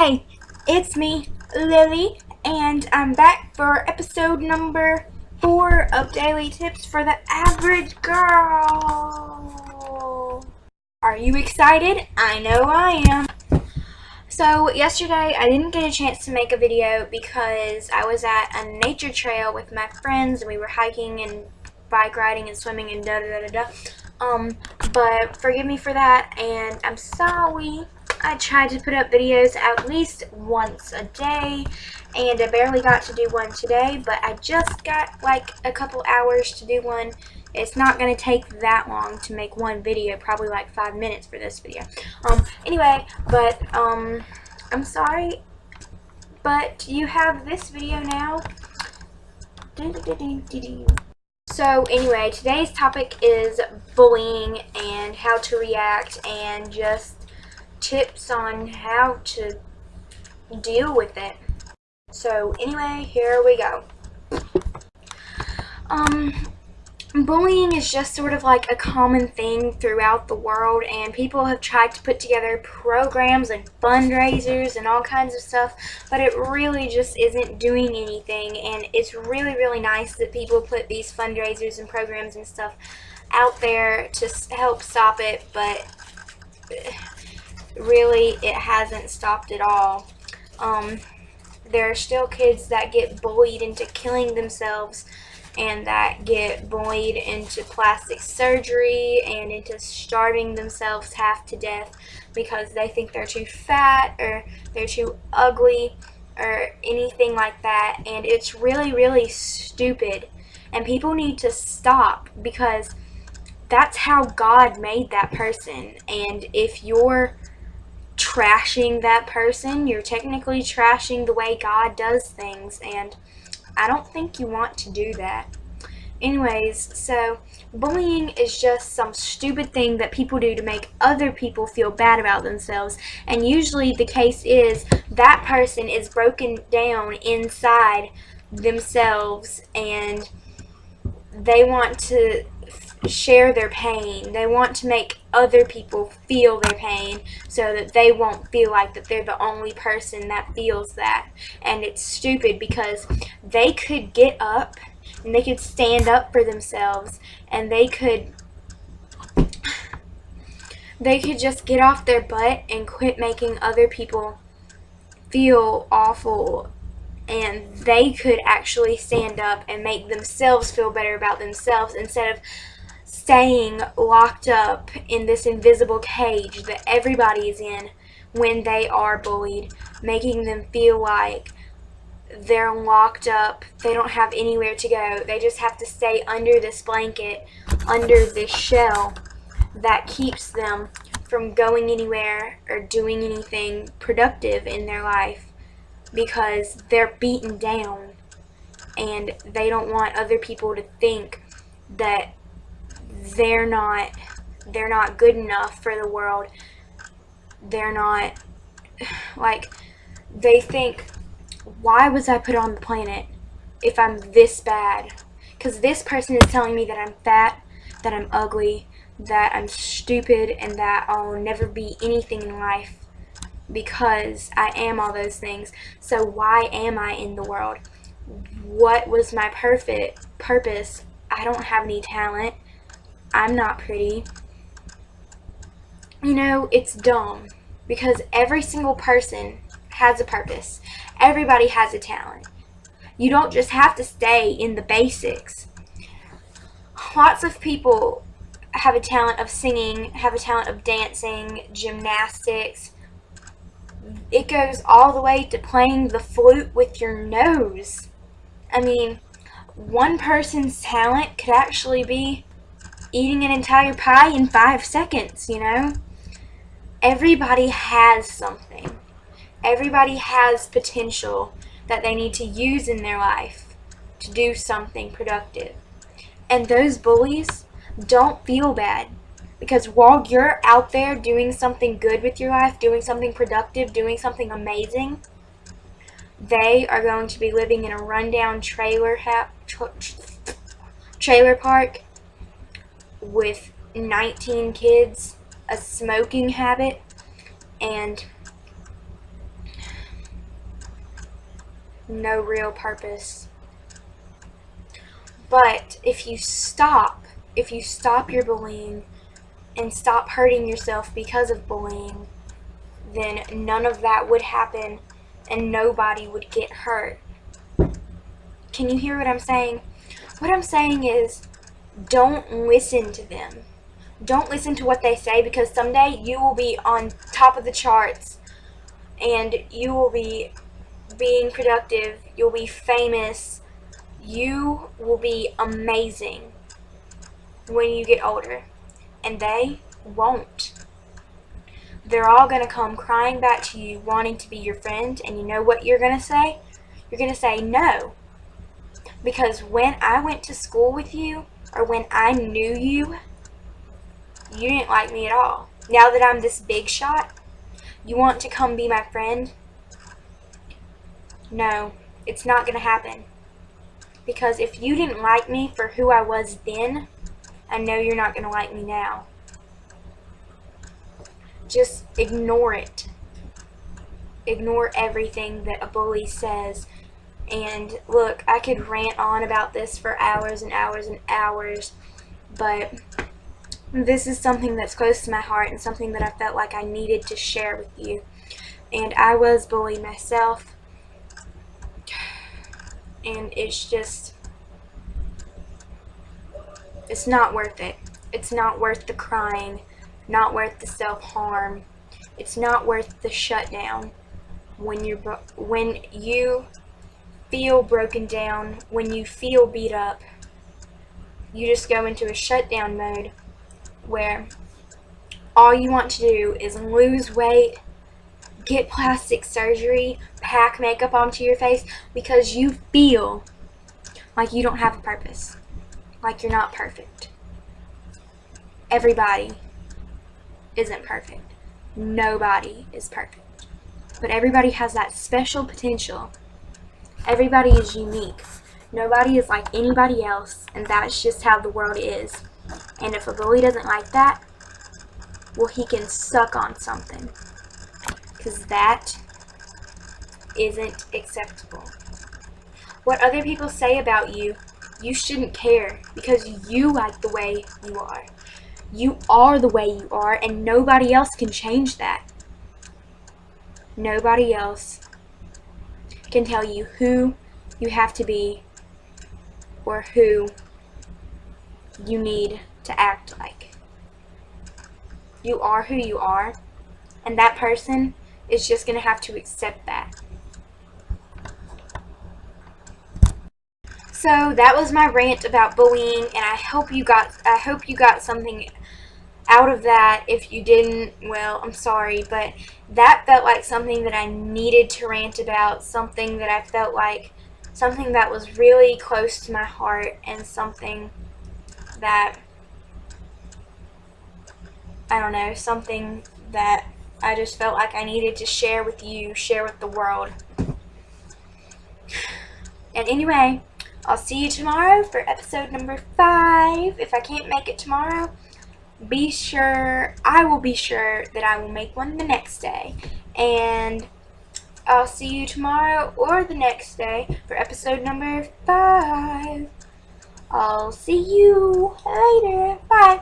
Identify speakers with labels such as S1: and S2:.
S1: Hey, it's me, Lily, and I'm back for episode number 4 of Daily Tips for the Average Girl. Are you excited? I know I am. So, yesterday I didn't get a chance to make a video because I was at a nature trail with my friends and we were hiking and bike riding and swimming and da-da-da-da-da. But forgive me for that, and I'm sorry. I tried to put up videos at least once a day, and I barely got to do one today, but I just got like a couple hours to do one. It's not going to take that long to make one video, probably like 5 minutes for this video. Anyway, but I'm sorry, but you have this video now. So anyway, today's topic is bullying and how to react and just tips on how to deal with it. So anyway, here we go. Bullying is just sort of like a common thing throughout the world, and people have tried to put together programs and fundraisers and all kinds of stuff, but it really just isn't doing anything. And it's really, really nice that people put these fundraisers and programs and stuff out there to help stop it, but really it hasn't stopped at all. There are still kids that get bullied into killing themselves, and that get bullied into plastic surgery and into starving themselves half to death because they think they're too fat or they're too ugly or anything like that. And it's really, really stupid, and people need to stop because that's how God made that person. And if you're trashing that person, you're technically trashing the way God does things, and I don't think you want to do that. Anyways, so bullying is just some stupid thing that people do to make other people feel bad about themselves, and usually the case is that person is broken down inside themselves and they want to share their pain. They want to make other people feel their pain so that they won't feel like that they're the only person that feels that. And it's stupid because they could get up and they could stand up for themselves, and they could just get off their butt and quit making other people feel awful, and they could actually stand up and make themselves feel better about themselves instead of staying locked up in this invisible cage that everybody is in when they are bullied, making them feel like they're locked up, they don't have anywhere to go, they just have to stay under this blanket, under this shell that keeps them from going anywhere or doing anything productive in their life because they're beaten down and they don't want other people to think that they're not good enough for the world. They're not, like, they think, why was I put on the planet if I'm this bad? Because this person is telling me that I'm fat, that I'm ugly, that I'm stupid, and that I'll never be anything in life because I am all those things. So why am I in the world? What was my purpose? I don't have any talent. I'm not pretty. You know, it's dumb because every single person has a purpose. Everybody has a talent. You don't just have to stay in the basics. Lots of people have a talent of singing, have a talent of dancing, gymnastics. It goes all the way to playing the flute with your nose. I mean, one person's talent could actually be eating an entire pie in 5 seconds, you know? Everybody has something. Everybody has potential that they need to use in their life to do something productive. And those bullies don't feel bad because while you're out there doing something good with your life, doing something productive, doing something amazing, they are going to be living in a rundown trailer park with 19 kids, a smoking habit, and no real purpose. But if you stop your bullying and stop hurting yourself because of bullying, then none of that would happen and nobody would get hurt. Can you hear what I'm saying? What I'm saying is, don't listen to them. Don't listen to what they say, because someday you will be on top of the charts and you will be being productive. You'll be famous. You will be amazing when you get older. And they won't. They're all going to come crying back to you wanting to be your friend, and you know what you're going to say? You're going to say no. Because when I went to school with you, or when I knew you, you didn't like me at all. Now that I'm this big shot, you want to come be my friend? No, it's not going to happen. Because if you didn't like me for who I was then, I know you're not going to like me now. Just ignore it. Ignore everything that a bully says. And look, I could rant on about this for hours and hours and hours, but this is something that's close to my heart and something that I felt like I needed to share with you. And I was bullied myself, and it's not worth it. It's not worth the crying, not worth the self-harm. It's not worth the shutdown. When you feel broken down, when you feel beat up, you just go into a shutdown mode where all you want to do is lose weight, get plastic surgery, pack makeup onto your face, because you feel like you don't have a purpose, like you're not perfect. Everybody isn't perfect. Nobody is perfect. But everybody has that special potential. Everybody is unique. Nobody is like anybody else, and that's just how the world is. And if a bully doesn't like that, well, he can suck on something, because that isn't acceptable. What other people say about you, you shouldn't care, because you like the way you are. You are the way you are, and nobody else can change that. Nobody else can tell you who you have to be or who you need to act like. You are who you are, and that person is just going to have to accept that. So that was my rant about bullying, and I hope you got something out of that. If you didn't, well, I'm sorry, but that felt like something that I needed to rant about, something that I felt like, something that was really close to my heart, and something that, I don't know, something that I just felt like I needed to share with you, share with the world. And anyway, I'll see you tomorrow for episode number 5. If I can't make it tomorrow, I will be sure that I will make one the next day. And I'll see you tomorrow or the next day for episode number 5. I'll see you later. Bye.